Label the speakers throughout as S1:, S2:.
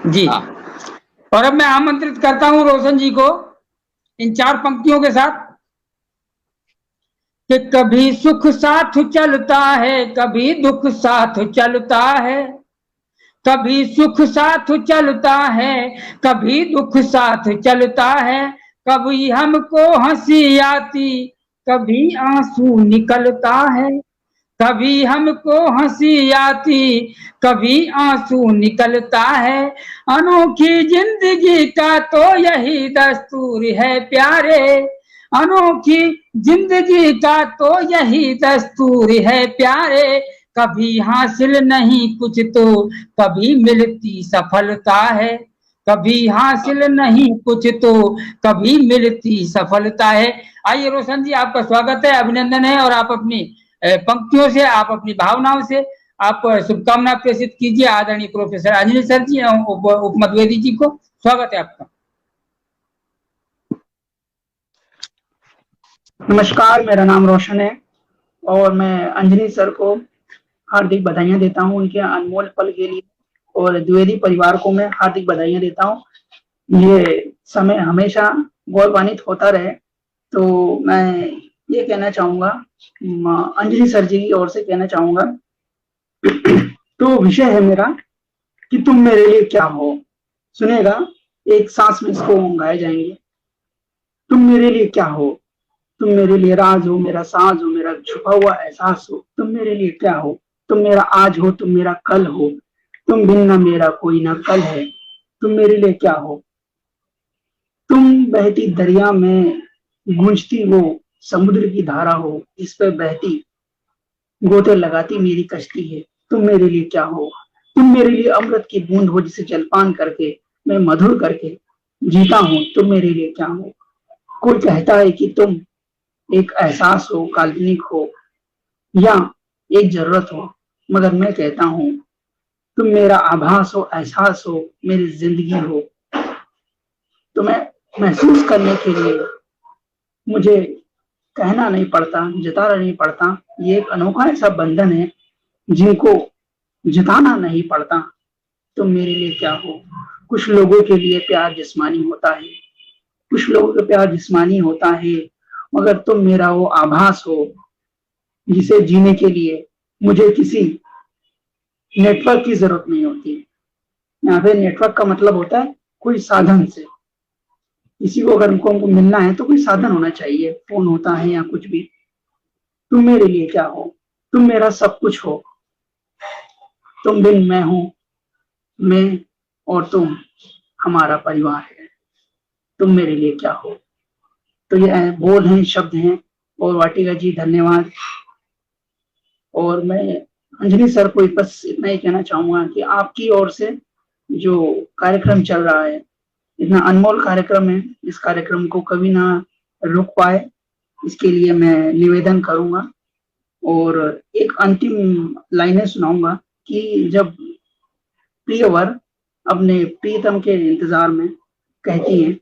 S1: जी। और अब मैं आमंत्रित करता हूं रोशन जी को इन 4 पंक्तियों के साथ कि कभी सुख साथ चलता है, कभी दुख साथ चलता है, कभी सुख साथ चलता है, कभी दुख साथ चलता है, कभी हमको हंसी आती, कभी आंसू निकलता है, कभी हमको हंसी आती, कभी आंसू निकलता है, अनोखी जिंदगी का तो यही दस्तूर है प्यारे, अनोखी जिंदगी का तो यही दस्तूर है प्यारे, कभी हासिल नहीं कुछ तो कभी मिलती सफलता है, कभी हासिल नहीं कुछ तो कभी मिलती सफलता है। आइए रोशन जी, आपका स्वागत है, अभिनंदन है, और आप अपनी पंक्तियों से, आप अपनी भावनाओं से आप शुभकामना प्रेषित कीजिए आदरणीय प्रोफेसर अंजलि सर जी एवं उपमद्वेदी जी को। स्वागत है आपका।
S2: नमस्कार, मेरा नाम रोशन है और मैं अंजलि सर को हार्दिक बधाइयां देता हूं उनके अनमोल पल के लिए, और द्विवेदी परिवार को मैं हार्दिक बधाइयां देता हूं। ये समय हमेशा गौरवान्वित होता रहे। तो मैं ये कहना चाहूंगा, अंजलि सर जी की ओर से कहना चाहूंगा। तो विषय है मेरा कि तुम मेरे लिए क्या हो। सुनेगा, एक सांस में इसको गाए जाएंगे। तुम मेरे लिए क्या हो, तुम मेरे लिए राज हो, मेरा साज हो, मेरा छुपा हुआ एहसास हो। तुम मेरे लिए क्या हो, तुम मेरा आज हो, तुम मेरा कल हो। तुम बिन ना मेरा कोई ना कल है। तुम मेरे लिए क्या हो। तुम बहती दरिया में गूंजती वो समुद्र की धारा हो, इस पे बहती गोते लगाती मेरी कश्ती है। तुम मेरे लिए क्या हो। तुम मेरे लिए अमृत की बूंद हो, जिसे जलपान करके मैं मधुर करके जीता हूँ। तुम मेरे लिए क्या हो। कोई कहता है कि तुम एक एहसास हो, काल्पनिक हो, या एक जरूरत हो, मगर मैं कहता हूं तुम मेरा आभास हो, एहसास हो, मेरी जिंदगी हो। तुम्हें महसूस करने के लिए मुझे कहना नहीं पड़ता, जताना नहीं पड़ता। ये एक अनोखा ऐसा बंधन है जिनको जताना नहीं पड़ता। तुम मेरे लिए क्या हो। कुछ लोगों के लिए प्यार जिस्मानी होता है, कुछ लोगों का प्यार जिस्मानी होता है, मगर तुम मेरा वो आभास हो जिसे जीने के लिए मुझे किसी नेटवर्क की जरूरत नहीं होती। यहाँ पे नेटवर्क का मतलब होता है कोई साधन से। किसी को अगर हमको मिलना है तो कोई साधन होना चाहिए, फोन होता है या कुछ भी। तुम मेरे लिए क्या हो, तुम मेरा सब कुछ हो। तुम बिन मैं हूं, मैं और तुम हमारा परिवार है। तुम मेरे लिए क्या हो। तो ये बोल हैं, शब्द हैं। और वाटिका जी धन्यवाद। और मैं अंजलि सर को बस इतना ही कहना चाहूंगा कि आपकी ओर से जो कार्यक्रम चल रहा है, इतना अनमोल कार्यक्रम है, इस कार्यक्रम को कभी ना रुक पाए, इसके लिए मैं निवेदन करूंगा। और एक अंतिम लाइनें सुनाऊंगा कि जब प्रियवर अपने प्रीतम के इंतजार में कहती है,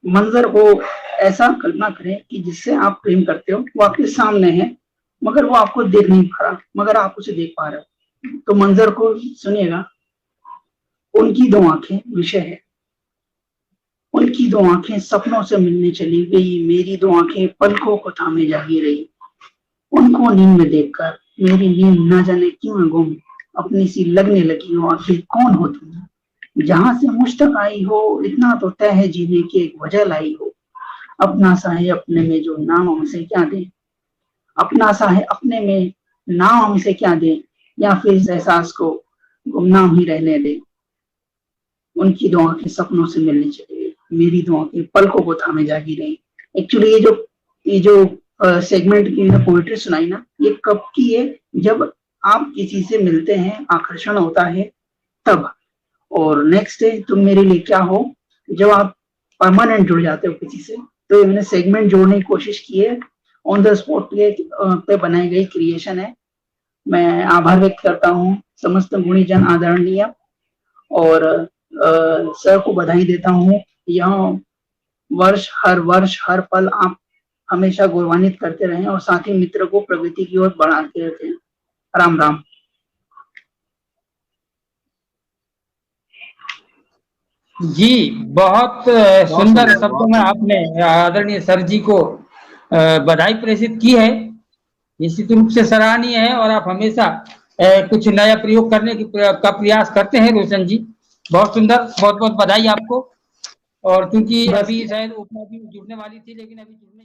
S2: मंजर को ऐसा कल्पना करें कि जिससे आप प्रेम करते हो वो आपके सामने है, मगर वो आपको देख नहीं पा रहा, मगर आप उसे देख पा रहे हो। तो मंजर को सुनिएगा। उनकी दो आंखें विषय है, उनकी दो आंखें सपनों से मिलने चली गई, मेरी दो आंखें पलकों को थामे जागी रही। उनको नींद में देखकर मेरी नींद न जाने क्यों है गुम, अपनी सी लगने लगी हो। आखिर कौन हो तुम, जहां से मुझ तक आई हो, इतना तो तय है जीने की एक वजह लाई हो। अपना सा है अपने में जो नाम हमसे क्या दे, अपना सा है अपने में नाम हमसे क्या दे, या फिर इस एहसास को गुमनाम ही रहने दे। उनकी दो आंखें सपनों से मिलने चली गई, मेरी दो आंखें पलकों को थामे जागी रही। एक्चुअली ये जो सेगमेंट की पोएट्री सुनाई ना, ये कब की है, जब आप किसी से मिलते हैं, आकर्षण होता है तब। और नेक्स्ट है तुम मेरे लिए क्या हो, जब आप परमानेंट जुड़ जाते हो किसी से। तो ये मैंने सेगमेंट जोड़ने की कोशिश की है, ऑन द स्पॉट पे बनाई गई क्रिएशन है। मैं आभार व्यक्त करता हूँ समस्त गुणीजन आदरणीय, और सर को बधाई देता हूँ। यह वर्ष हर पल आप हमेशा गौरवान्वित करते रहें और साथ ही मित्र को प्रगति की ओर बढ़ाते रखें। राम राम।
S1: जी, बहुत सुंदर शब्दों में आपने आदरणीय सर जी को बधाई प्रेषित की है। निश्चित रूप से सराहनीय है और आप हमेशा कुछ नया प्रयोग करने का प्रयास करते हैं रोशन जी। बहुत सुंदर, बहुत बहुत बधाई आपको। और क्योंकि
S2: बस
S1: अभी शायद उपमा भी जुड़ने वाली थी, लेकिन अभी जुड़ने